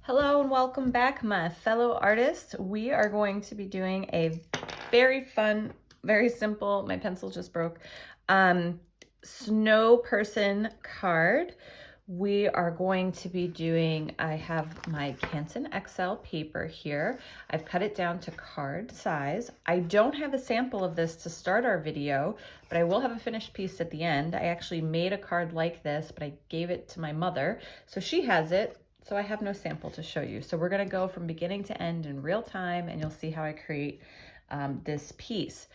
Hello and welcome back, my fellow artists. We are going to be doing a very fun, very simple, my pencil just broke, snow person card. We are going to be doing, I have my Canson XL paper here. I've cut it down to card size. I don't have a sample of this to start our video, but I will have a finished piece at the end. I actually made a card like this, but I gave it to my mother, so she has it. So I have no sample to show you. So we're gonna go from beginning to end in real time, and you'll see how I create this piece.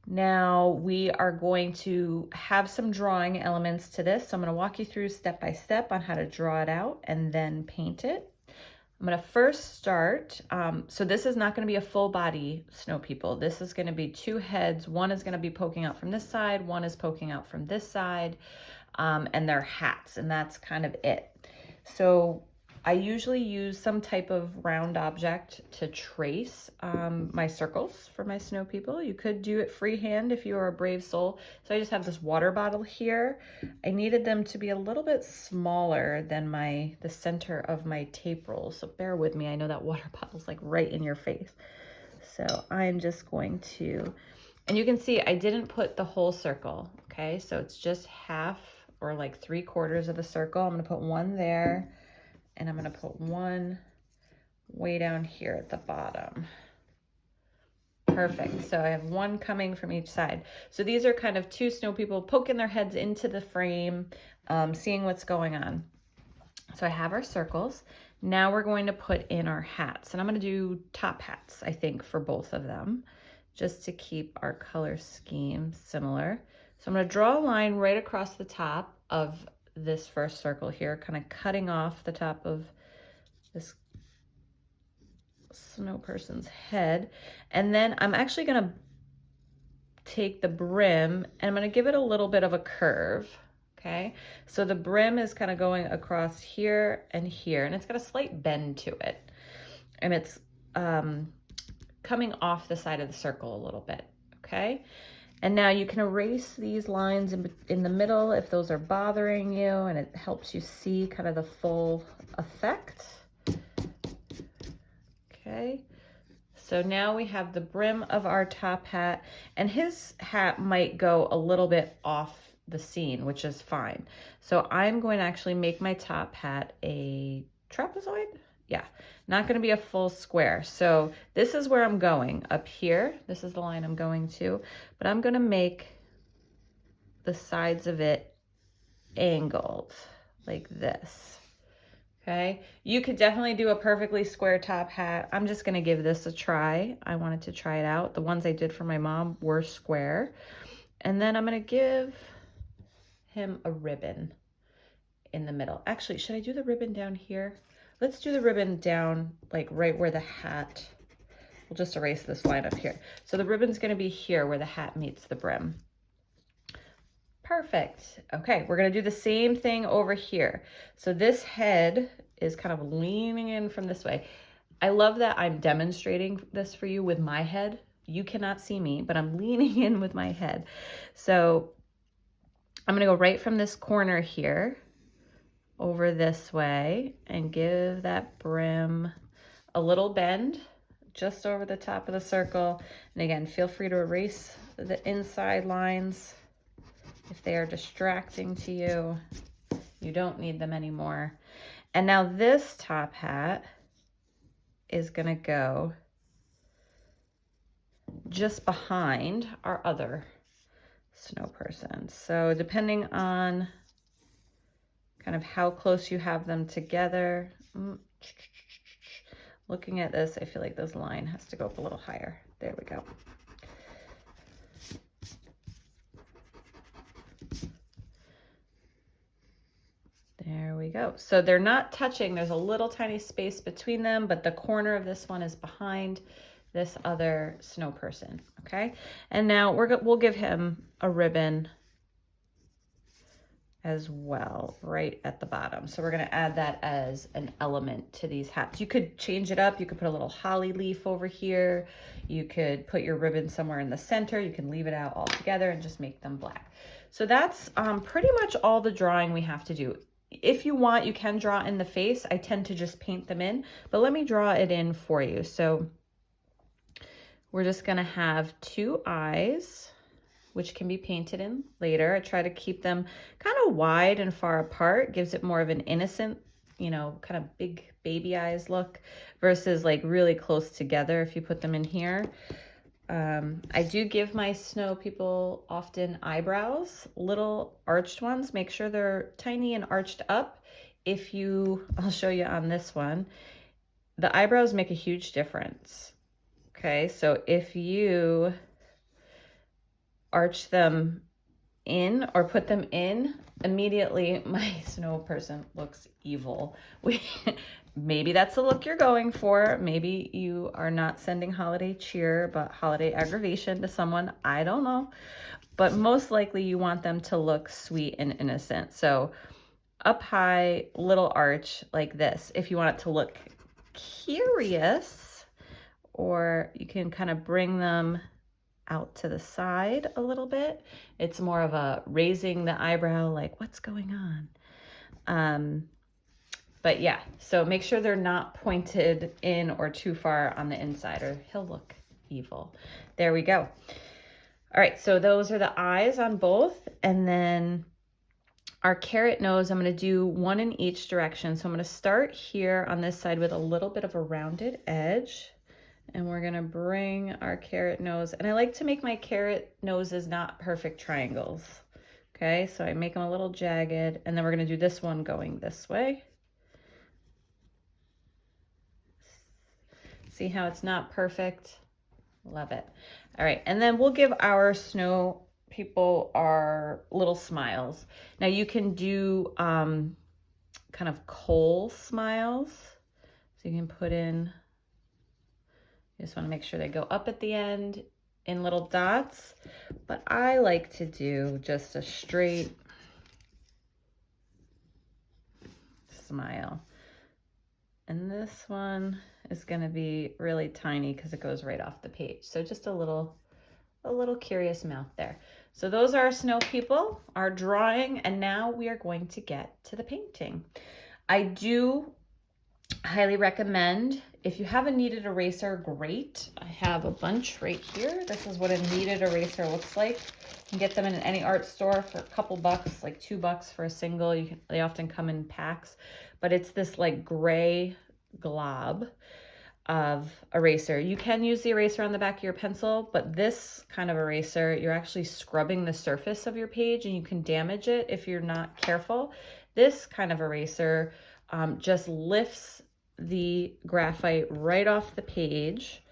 Now we are going to have some drawing elements to this. So I'm gonna walk you through step by step on how to draw it out and then paint it. I'm gonna first start, so this is not gonna be a full body snow people. This is gonna be two heads. One is gonna be poking out from this side, one is poking out from this side, and they're hats, and that's kind of it. So I usually use some type of round object to trace my circles for my snow people. You could do it freehand if you are a brave soul. So I just have this water bottle here. I needed them to be a little bit smaller than the center of my tape roll. So bear with me. I know that water bottle's like right in your face. So I'm just going to, and you can see I didn't put the whole circle. Okay, so it's just half or like 3/4 of a circle. I'm gonna put one there. And I'm gonna put one way down here at the bottom. Perfect, so I have one coming from each side. So these are kind of two snow people poking their heads into the frame, seeing what's going on. So I have our circles. Now we're going to put in our hats, and I'm gonna do top hats, I think, for both of them, just to keep our color scheme similar. So I'm gonna draw a line right across the top of this first circle here, kind of cutting off the top of this snow person's head. And then I'm actually gonna take the brim and I'm gonna give it a little bit of a curve, okay? So the brim is kind of going across here and here, and it's got a slight bend to it. And it's coming off the side of the circle a little bit, okay? And now you can erase these lines in the middle if those are bothering you, and it helps you see kind of the full effect. Okay, so now we have the brim of our top hat, and his hat might go a little bit off the scene, which is fine. So I'm going to actually make my top hat a trapezoid. Yeah, not going to be a full square. So this is where I'm going up here. This is the line I'm going to, but I'm going to make the sides of it angled like this. Okay, you could definitely do a perfectly square top hat. I'm just going to give this a try. I wanted to try it out. The ones I did for my mom were square. And then I'm going to give him a ribbon in the middle. Actually, should I do the ribbon down here? Let's do the ribbon down like right where the hat, we'll just erase this line up here. So the ribbon's gonna be here where the hat meets the brim. Perfect. Okay, we're gonna do the same thing over here. So this head is kind of leaning in from this way. I love that I'm demonstrating this for you with my head. You cannot see me, but I'm leaning in with my head. So I'm gonna go right from this corner here over this way and give that brim a little bend just over the top of the circle. And again, feel free to erase the inside lines if they are distracting to you. You don't need them anymore. And now this top hat is gonna go just behind our other snow person. So depending on kind of how close you have them together. Looking at this, I feel like this line has to go up a little higher. There we go. There we go. So they're not touching. There's a little tiny space between them, but the corner of this one is behind this other snow person, okay? And now we'll give him a ribbon as well, right at the bottom. So we're gonna add that as an element to these hats. You could change it up. You could put a little holly leaf over here. You could put your ribbon somewhere in the center. You can leave it out altogether and just make them black. So that's pretty much all the drawing we have to do. if you want, you can draw in the face. I tend to just paint them in, but let me draw it in for you. So we're just gonna have 2 eyes, which can be painted in later. I try to keep them kind of wide and far apart, gives it more of an innocent, you know, kind of big baby eyes look versus like really close together if you put them in here. I do give my snow people often eyebrows, little arched ones. Make sure they're tiny and arched up. I'll show you on this one, the eyebrows make a huge difference. Okay, so if you arch them in or put them in, immediately my snow person looks evil. Maybe that's the look you're going for. Maybe you are not sending holiday cheer, but holiday aggravation to someone. I don't know. But most likely you want them to look sweet and innocent. So up high, little arch like this. If you want it to look curious, or you can kind of bring them out to the side a little bit. It's more of a raising the eyebrow, like what's going on? But yeah, so make sure they're not pointed in or too far on the inside or he'll look evil. There we go. All right, so those are the eyes on both. And then our carrot nose, I'm gonna do one in each direction. So I'm gonna start here on this side with a little bit of a rounded edge. And we're gonna bring our carrot nose, and I like to make my carrot noses not perfect triangles. Okay, so I make them a little jagged, and then we're gonna do this one going this way. See how it's not perfect? Love it. All right, and then we'll give our snow people our little smiles. Now you can do kind of coal smiles. So you can put in, you just want to make sure they go up at the end in little dots, but I like to do just a straight smile. And this one is going to be really tiny because it goes right off the page. So just a little curious mouth there. So those are our snow people, our drawing, and now we are going to get to the painting. I do highly recommend, if you have a kneaded eraser, great. I have a bunch right here. This is what a kneaded eraser looks like. You can get them in any art store for a couple bucks, like $2 for a single. They often come in packs, but it's this like gray glob of eraser. You can use the eraser on the back of your pencil, but this kind of eraser, you're actually scrubbing the surface of your page and you can damage it if you're not careful. This kind of eraser just lifts the graphite right off the page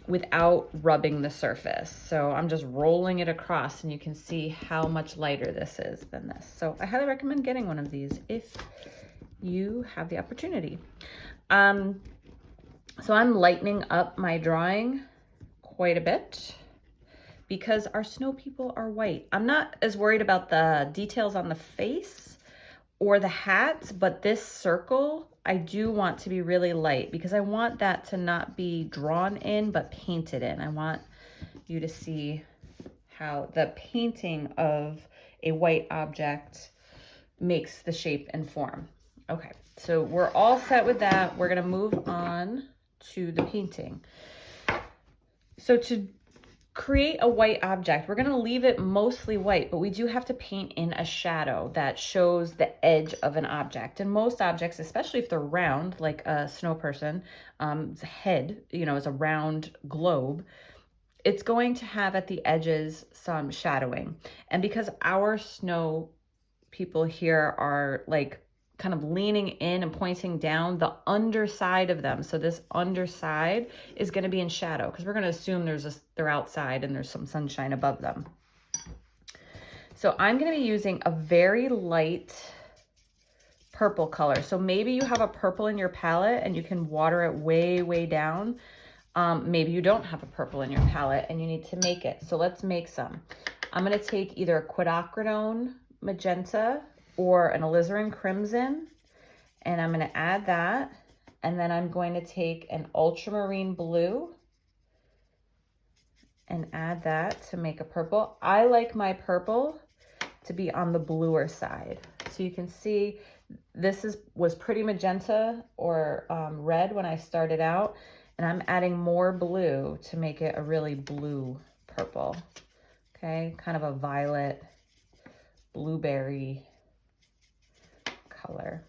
without rubbing the surface. So I'm just rolling it across and you can see how much lighter this is than this. So I highly recommend getting one of these if you have the opportunity. So I'm lightening up my drawing quite a bit because our snow people are white. I'm not as worried about the details on the face or the hats, but this circle, I do want to be really light because I want that to not be drawn in, but painted in. I want you to see how the painting of a white object makes the shape and form. Okay, so we're all set with that. We're gonna move on to the painting. So to create a white object, we're gonna leave it mostly white, but we do have to paint in a shadow that shows the edge of an object. And most objects, especially if they're round, like a snow person's head, you know, is a round globe, it's going to have at the edges some shadowing. And because our snow people here are like kind of leaning in and pointing down, the underside of them, so this underside is going to be in shadow because we're going to assume they're outside and there's some sunshine above them. So I'm going to be using a very light purple color. So maybe you have a purple in your palette and you can water it way down. Maybe you don't have a purple in your palette and you need to make it. So let's make some. I'm going to take either a quinacridone magenta or an alizarin crimson, and I'm going to add that, and then I'm going to take an ultramarine blue and add that to make a purple. I like my purple to be on the bluer side, So you can see this was pretty magenta or red when I started out, and I'm adding more blue to make it a really blue purple. Okay, kind of a violet blueberry color.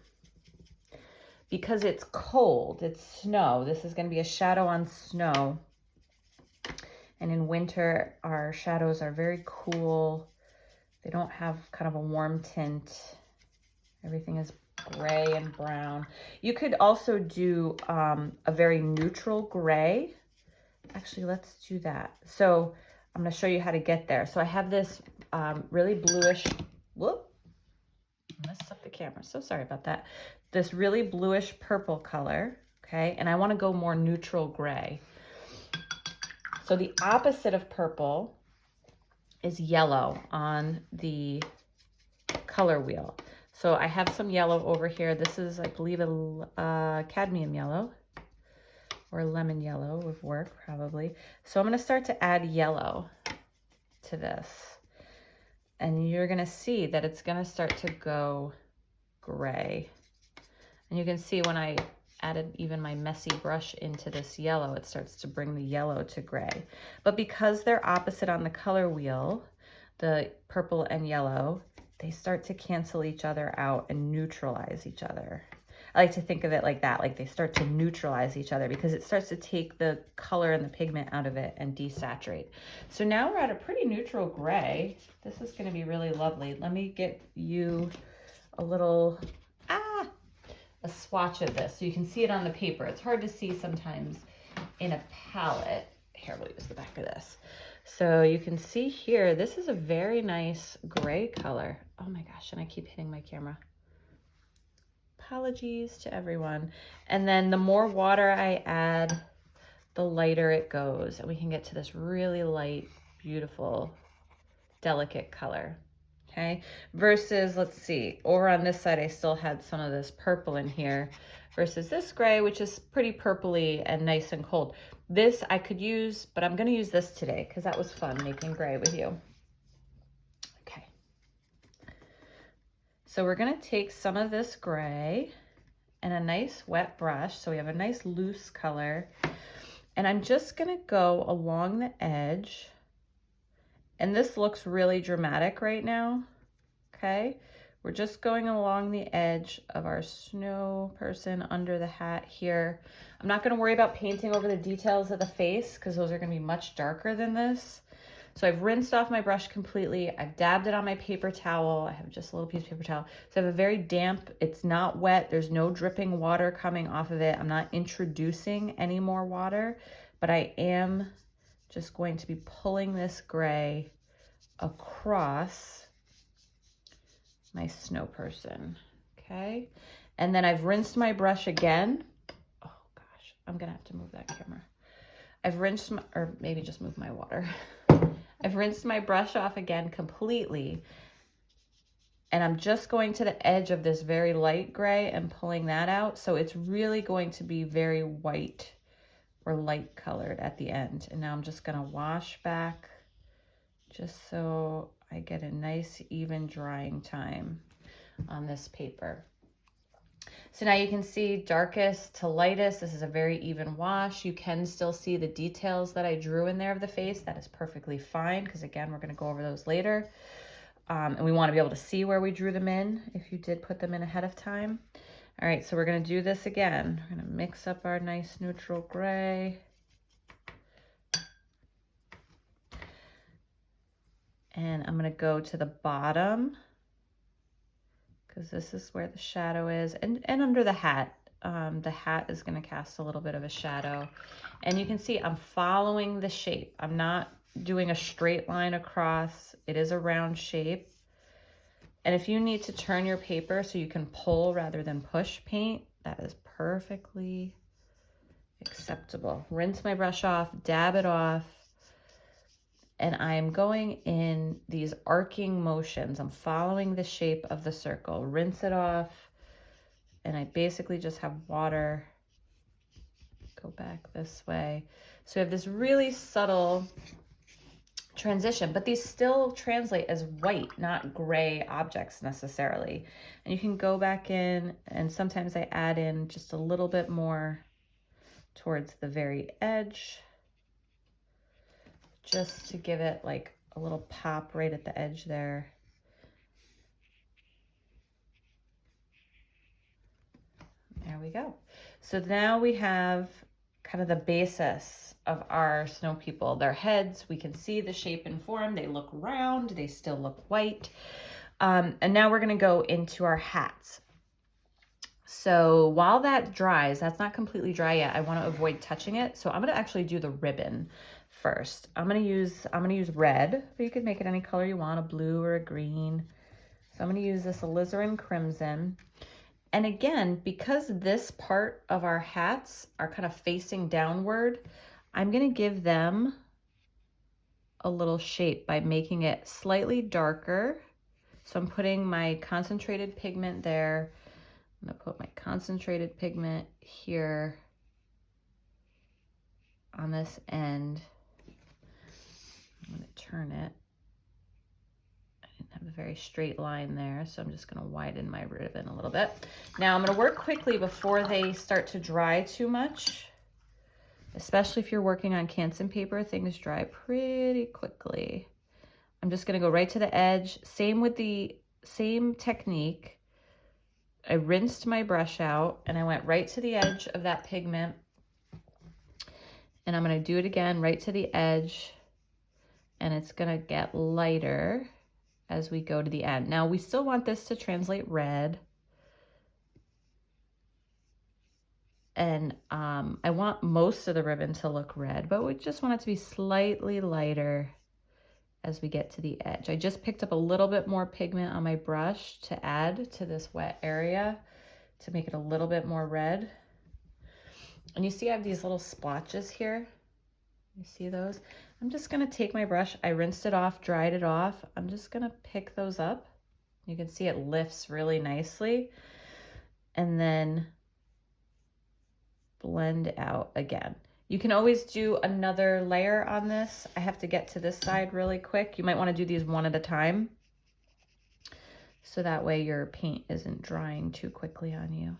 Because it's cold, it's snow, this is going to be a shadow on snow. And in winter, our shadows are very cool. They don't have kind of a warm tint. Everything is gray and brown. You could also do a very neutral gray. Actually, let's do that. So I'm going to show you how to get there. So I have this really bluish, whoop, messed up the camera. So sorry about that. This really bluish purple color, okay? And I want to go more neutral gray. So the opposite of purple is yellow on the color wheel. So I have some yellow over here. This is, I believe, a cadmium yellow or lemon yellow would work probably. So I'm going to start to add yellow to this. And you're going to see that it's going to start to go gray. And you can see when I added even my messy brush into this yellow, it starts to bring the yellow to gray. But because they're opposite on the color wheel, the purple and yellow, they start to cancel each other out and neutralize each other. I like to think of it like that, like they start to neutralize each other because it starts to take the color and the pigment out of it and desaturate. So now we're at a pretty neutral gray. This is going to be really lovely. Let me get you a little, a swatch of this so you can see it on the paper. It's hard to see sometimes in a palette. Here, we'll use the back of this. So you can see here, this is a very nice gray color. Oh my gosh, and I keep hitting my camera. Apologies to everyone. And then the more water I add, the lighter it goes. And we can get to this really light, beautiful, delicate color. Okay, versus, let's see, over on this side, I still had some of this purple in here versus this gray, which is pretty purpley and nice and cold. This I could use, but I'm going to use this today because that was fun making gray with you. Okay. So we're going to take some of this gray and a nice wet brush. So we have a nice loose color. And I'm just going to go along the edge. And this looks really dramatic right now. Okay. We're just going along the edge of our snow person under the hat here. I'm not going to worry about painting over the details of the face because those are going to be much darker than this. So I've rinsed off my brush completely. I've dabbed it on my paper towel. I have just a little piece of paper towel. So I have a very damp, it's not wet. There's no dripping water coming off of it. I'm not introducing any more water, but I am just going to be pulling this gray across my snow person, okay? And then I've rinsed my brush again. Oh gosh, I'm gonna have to move that camera. I've rinsed, or maybe just move my water. I've rinsed my brush off again completely. And I'm just going to the edge of this very light gray and pulling that out. So it's really going to be very white or light colored at the end. And now I'm just gonna wash back just so I get a nice even drying time on this paper. So now you can see darkest to lightest. This is a very even wash. You can still see the details that I drew in there of the face. That is perfectly fine because again, we're going to go over those later. And we want to be able to see where we drew them in if you did put them in ahead of time. All right, so we're going to do this again. We're going to mix up our nice neutral gray. And I'm going to go to the bottom because this is where the shadow is. And under the hat is going to cast a little bit of a shadow. And you can see I'm following the shape. I'm not doing a straight line across. It is a round shape. And if you need to turn your paper so you can pull rather than push paint, that is perfectly acceptable. Rinse my brush off, dab it off. And I'm going in these arcing motions. I'm following the shape of the circle. Rinse it off. And I basically just have water go back this way. So we have this really subtle transition, but these still translate as white, not gray objects necessarily. And you can go back in, and sometimes I add in just a little bit more towards the very edge, just to give it like a little pop right at the edge there. There we go. So now we have kind of the basis of our snow people. Their heads, we can see the shape and form. They look round, they still look white. And now we're gonna go into our hats. So while that dries, that's not completely dry yet. I wanna avoid touching it. So I'm gonna actually do the ribbon first. I'm gonna use red, but you can make it any color you want, a blue or a green. So I'm gonna use this alizarin crimson. And again, because this part of our hats are kind of facing downward, I'm gonna give them a little shape by making it slightly darker. So I'm putting my concentrated pigment there. I'm gonna put my concentrated pigment here on this end. I'm gonna turn it. I didn't have a very straight line there, so I'm just gonna widen my ribbon a little bit. Now I'm gonna work quickly before they start to dry too much. Especially if you're working on Canson paper, things dry pretty quickly. I'm just gonna go right to the edge. Same with the same technique. I rinsed my brush out and I went right to the edge of that pigment. And I'm gonna do it again right to the edge. And it's gonna get lighter as we go to the end. Now we still want this to translate red. And I want most of the ribbon to look red, but we just want it to be slightly lighter as we get to the edge. I just picked up a little bit more pigment on my brush to add to this wet area to make it a little bit more red. And you see I have these little splotches here. You see those? I'm just gonna take my brush, I rinsed it off, dried it off. I'm just gonna pick those up. You can see it lifts really nicely. And then blend out again. You can always do another layer on this. I have to get to this side really quick. You might want to do these one at a time, so that way your paint isn't drying too quickly on you.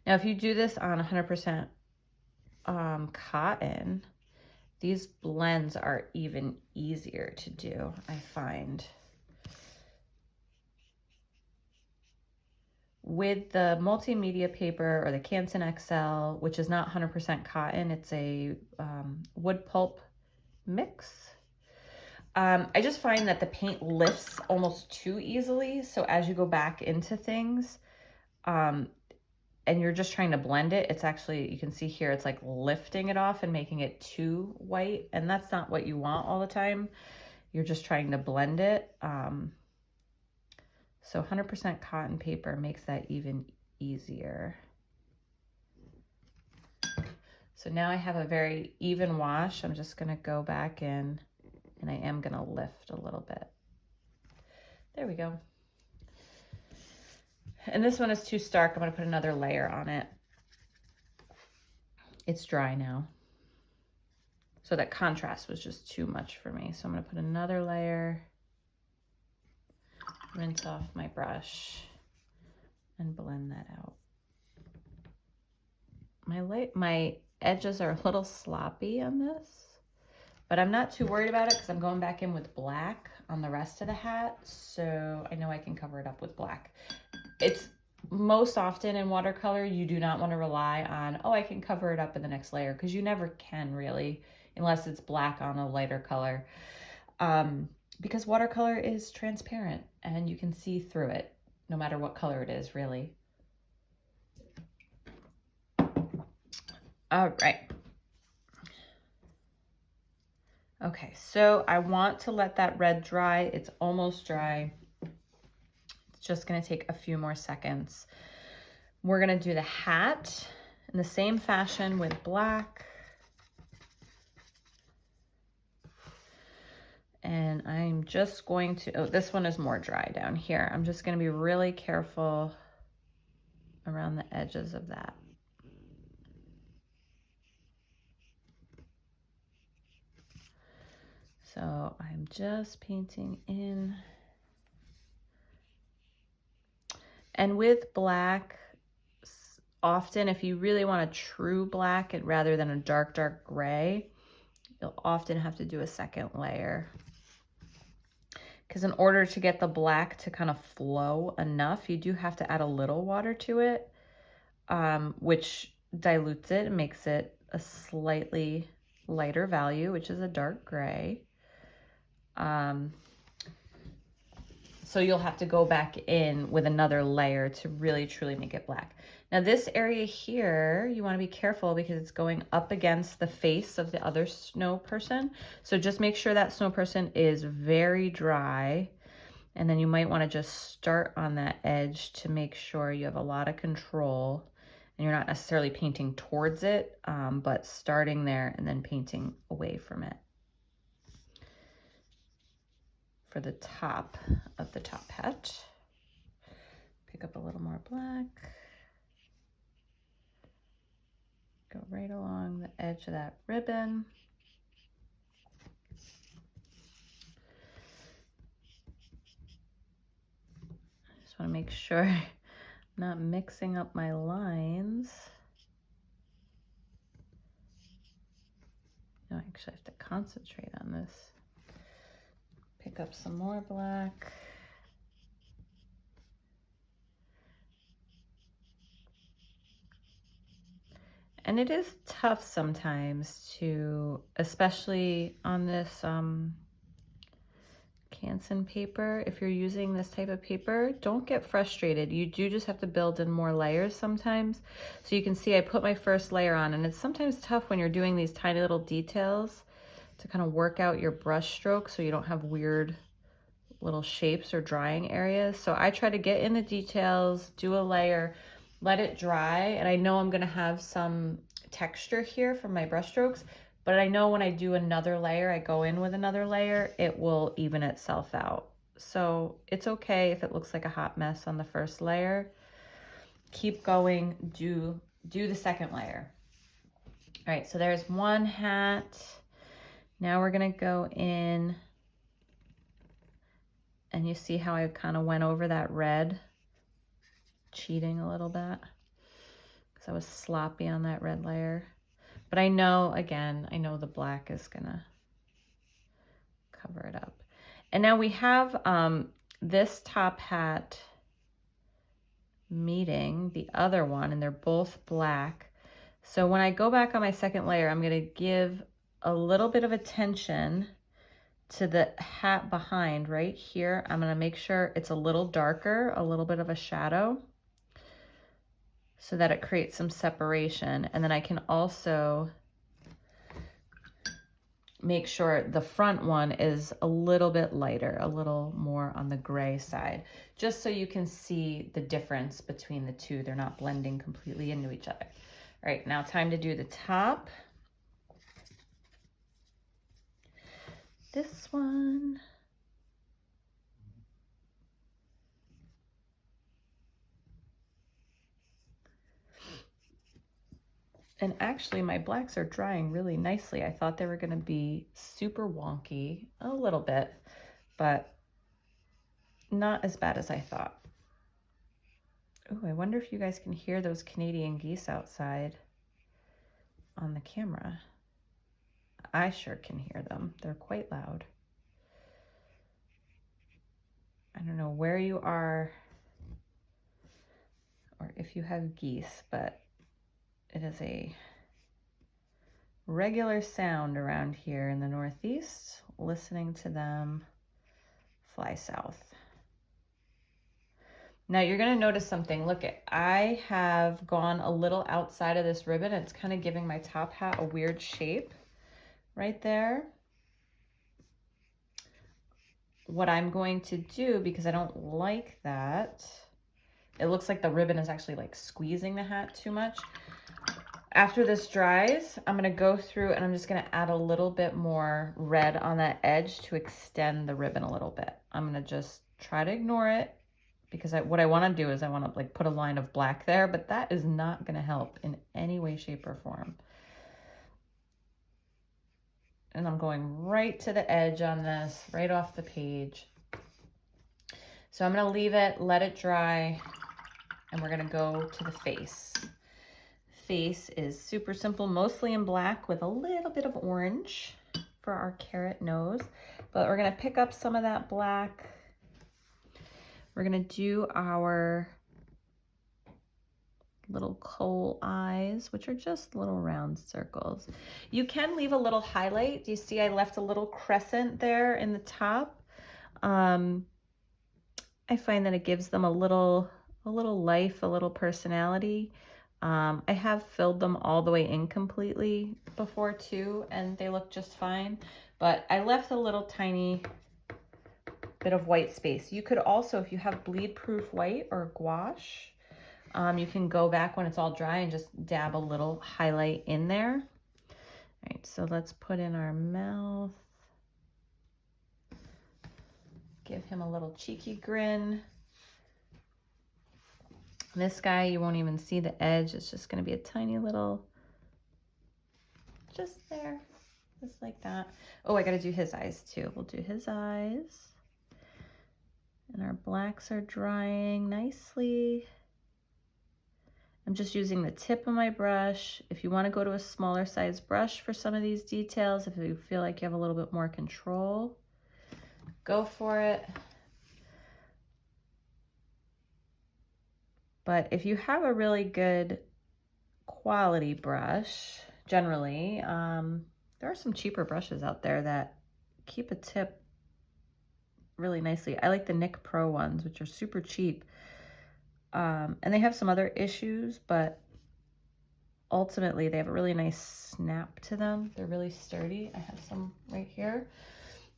Now, if you do this on 100% cotton, these blends are even easier to do, I find. With the multimedia paper or the Canson XL, which is not 100% cotton, it's a wood pulp mix. I just find that the paint lifts almost too easily. So as you go back into things and you're just trying to blend it, it's actually, you can see here, it's like lifting it off and making it too white. And that's not what you want all the time. You're just trying to blend it. So 100% cotton paper makes that even easier. So now I have a very even wash. I'm just gonna go back in and I am gonna lift a little bit. There we go. And this one is too stark. I'm gonna put another layer on it. It's dry now. So that contrast was just too much for me. So I'm gonna put another layer, rinse off my brush, and blend that out. My edges are a little sloppy on this, but I'm not too worried about it because I'm going back in with black on the rest of the hat. So I know I can cover it up with black. It's most often in watercolor, you do not want to rely on, oh, I can cover it up in the next layer, because you never can really, unless it's black on a lighter color. Because watercolor is transparent and you can see through it, no matter what color it is, really. All right. Okay, so I want to let that red dry. It's almost dry. It's just gonna take a few more seconds. We're gonna do the hat in the same fashion with black. And I'm just going to, oh, this one is more dry down here. I'm just gonna be really careful around the edges of that. So I'm just painting in. And with black, often if you really want a true black rather than a dark, dark gray, you'll often have to do a second layer. Because in order to get the black to kind of flow enough, you do have to add a little water to it, which dilutes it and makes it a slightly lighter value, which is a dark gray. So you'll have to go back in with another layer to really truly make it black. Now this area here, you want to be careful because it's going up against the face of the other snow person. So just make sure that snow person is very dry. And then you might want to just start on that edge to make sure you have a lot of control and you're not necessarily painting towards it, but starting there and then painting away from it. For the top of the top hat, pick up a little more black, go right along the edge of that ribbon. I just want to make sure I'm not mixing up my lines. No, I actually have to concentrate on this. Pick up some more black. And it is tough sometimes to, especially on this Canson paper, if you're using this type of paper, don't get frustrated. You do just have to build in more layers sometimes. So you can see I put my first layer on, and it's sometimes tough when you're doing these tiny little details to kind of work out your brush strokes so you don't have weird little shapes or drying areas. So I try to get in the details, do a layer, let it dry, and I know I'm gonna have some texture here from my brush strokes, but I know when I do another layer, I go in with another layer, it will even itself out. So it's okay if it looks like a hot mess on the first layer. Keep going, do the second layer. All right, so there's one hat. Now we're gonna go in, and you see how I kind of went over that red, cheating a little bit because I was sloppy on that red layer. But I know, again, I know the black is gonna cover it up. And now we have this top hat meeting the other one, and they're both black. So when I go back on my second layer, I'm gonna give a little bit of attention to the hat behind right here. I'm gonna make sure it's a little darker, a little bit of a shadow, so that it creates some separation. And then I can also make sure the front one is a little bit lighter, a little more on the gray side, just so you can see the difference between the two. They're not blending completely into each other. All right, now time to do the top. This one. And actually my blacks are drying really nicely. I thought they were gonna be super wonky, a little bit, but not as bad as I thought. Oh, I wonder if you guys can hear those Canadian geese outside on the camera. I sure can hear them. They're quite loud. I don't know where you are or if you have geese, but it is a regular sound around here in the Northeast, listening to them fly south. Now you're gonna notice something. Look, I have gone a little outside of this ribbon. It's kind of giving my top hat a weird shape right there. What I'm going to do, because I don't like that, it looks like the ribbon is actually like squeezing the hat too much. After this dries, I'm gonna go through and I'm just gonna add a little bit more red on that edge to extend the ribbon a little bit. I'm gonna just try to ignore it because what I wanna do is I wanna like put a line of black there, but that is not gonna help in any way, shape, or form. and I'm going right to the edge on this, right off the page. So I'm gonna leave it, let it dry, and we're gonna go to the face. Face is super simple, mostly in black with a little bit of orange for our carrot nose. But we're gonna pick up some of that black. We're gonna do our little coal eyes, which are just little round circles. You can leave a little highlight. Do you see I left a little crescent there in the top? I find that it gives them a little life, a little personality. I have filled them all the way in completely before too, and they look just fine. But I left a little tiny bit of white space. You could also, if you have bleed proof white or gouache, you can go back when it's all dry and just dab a little highlight in there. All right, so let's put in our mouth. Give him a little cheeky grin. This guy, you won't even see the edge. It's just gonna be a tiny little, just there, just like that. Oh, I gotta do his eyes too. We'll do his eyes. And our blacks are drying nicely. I'm just using the tip of my brush. If you want to go to a smaller size brush for some of these details, if you feel like you have a little bit more control, go for it. But if you have a really good quality brush, generally, there are some cheaper brushes out there that keep a tip really nicely. I like the Nick Pro ones, which are super cheap. And they have some other issues, but ultimately they have a really nice snap to them. They're really sturdy. I have some right here,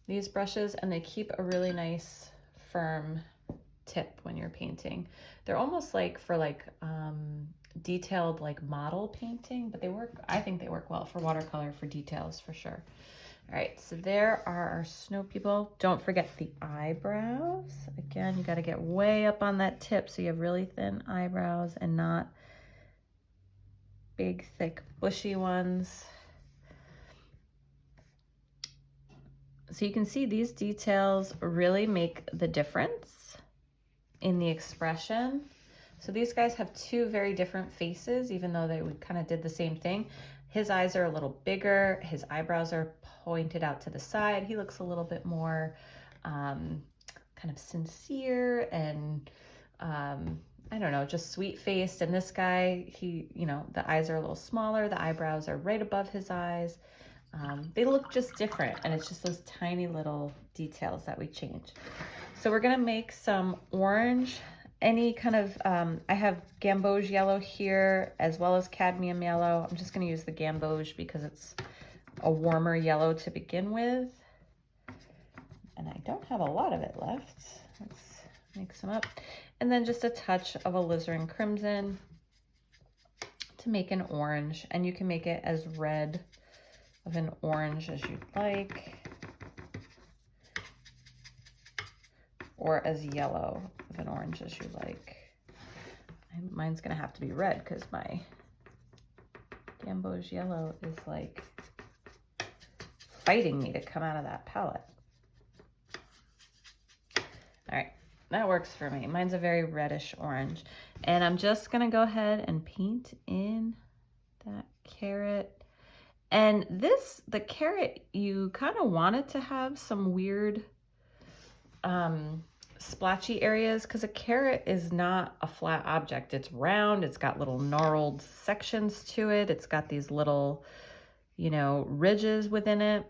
these brushes, and they keep a really nice firm tip when you're painting. They're almost like for like detailed like model painting, but they work, I think they work well for watercolor for details for sure. All right, so there are our snow people. Don't forget the eyebrows. Again, you got to get way up on that tip so you have really thin eyebrows and not big, thick, bushy ones. So you can see these details really make the difference in the expression. So these guys have two very different faces, even though they kind of did the same thing. His eyes are a little bigger. His eyebrows are pointed out to the side. He looks a little bit more kind of sincere and I don't know, just sweet-faced. And this guy, he, you know, the eyes are a little smaller. The eyebrows are right above his eyes. They look just different, and it's just those tiny little details that we change. So we're gonna make some orange, any kind of, I have gamboge yellow here as well as cadmium yellow. I'm just gonna use the gamboge because it's a warmer yellow to begin with. And I don't have a lot of it left. Let's mix them up. And then just a touch of alizarin crimson to make an orange. And you can make it as red of an orange as you'd like, or as yellow of an orange as you like. Mine's gonna have to be red because my gamboge yellow is like fighting me to come out of that palette. All right, that works for me. Mine's a very reddish orange. And I'm just gonna go ahead and paint in that carrot. And the carrot, you kind of want it to have some weird splotchy areas because a carrot is not a flat object. It's round, it's got little gnarled sections to it. It's got these little, you know, ridges within it.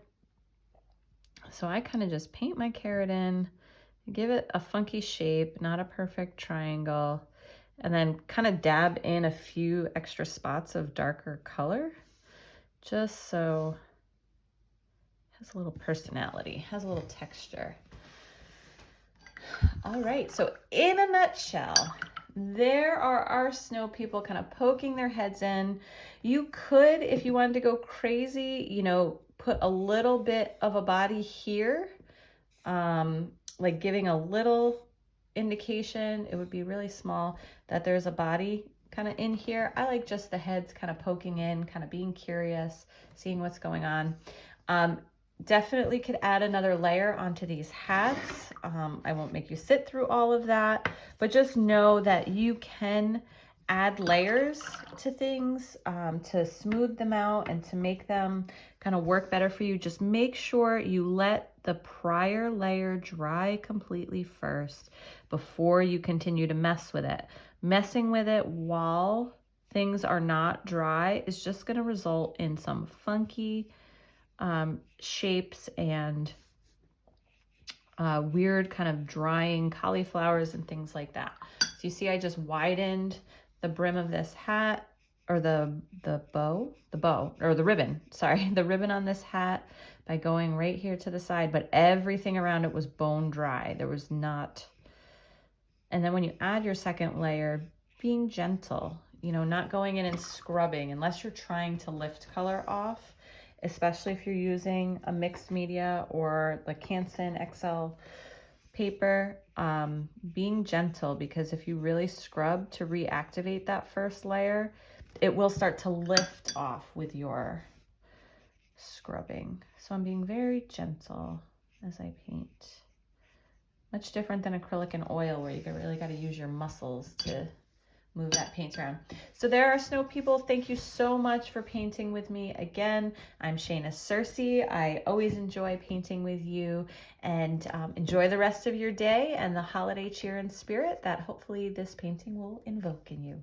So I kind of just paint my carrot in, give it a funky shape, not a perfect triangle, and then kind of dab in a few extra spots of darker color, just so it has a little personality, has a little texture. All right, so in a nutshell, there are our snow people kind of poking their heads in. You could, if you wanted to go crazy, you know, put a little bit of a body here, like giving a little indication, it would be really small, that there's a body kind of in here. I like just the heads kind of poking in, kind of being curious, seeing what's going on. Definitely could add another layer onto these hats. I won't make you sit through all of that, but just know that you can add layers to things to smooth them out and to make them kind of work better for you. Just make sure you let the prior layer dry completely first before you continue to mess with it. Messing with it while things are not dry is just going to result in some funky shapes and weird kind of drying cauliflowers and things like that. So you see I just widened the brim of this hat, or the ribbon, sorry, the ribbon on this hat by going right here to the side, but everything around it was bone dry. There was not. And then when you add your second layer, being gentle, you know, not going in and scrubbing unless you're trying to lift color off, especially if you're using a mixed media or the Canson XL paper, being gentle, because if you really scrub to reactivate that first layer, it will start to lift off with your scrubbing. So I'm being very gentle as I paint. Much different than acrylic and oil, where you really got to use your muscles to move that paint around. So there are Snow People. Thank you so much for painting with me again. I'm Shayna Cersei. I always enjoy painting with you, and enjoy the rest of your day and the holiday cheer and spirit that hopefully this painting will invoke in you.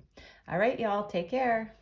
All right, y'all, take care.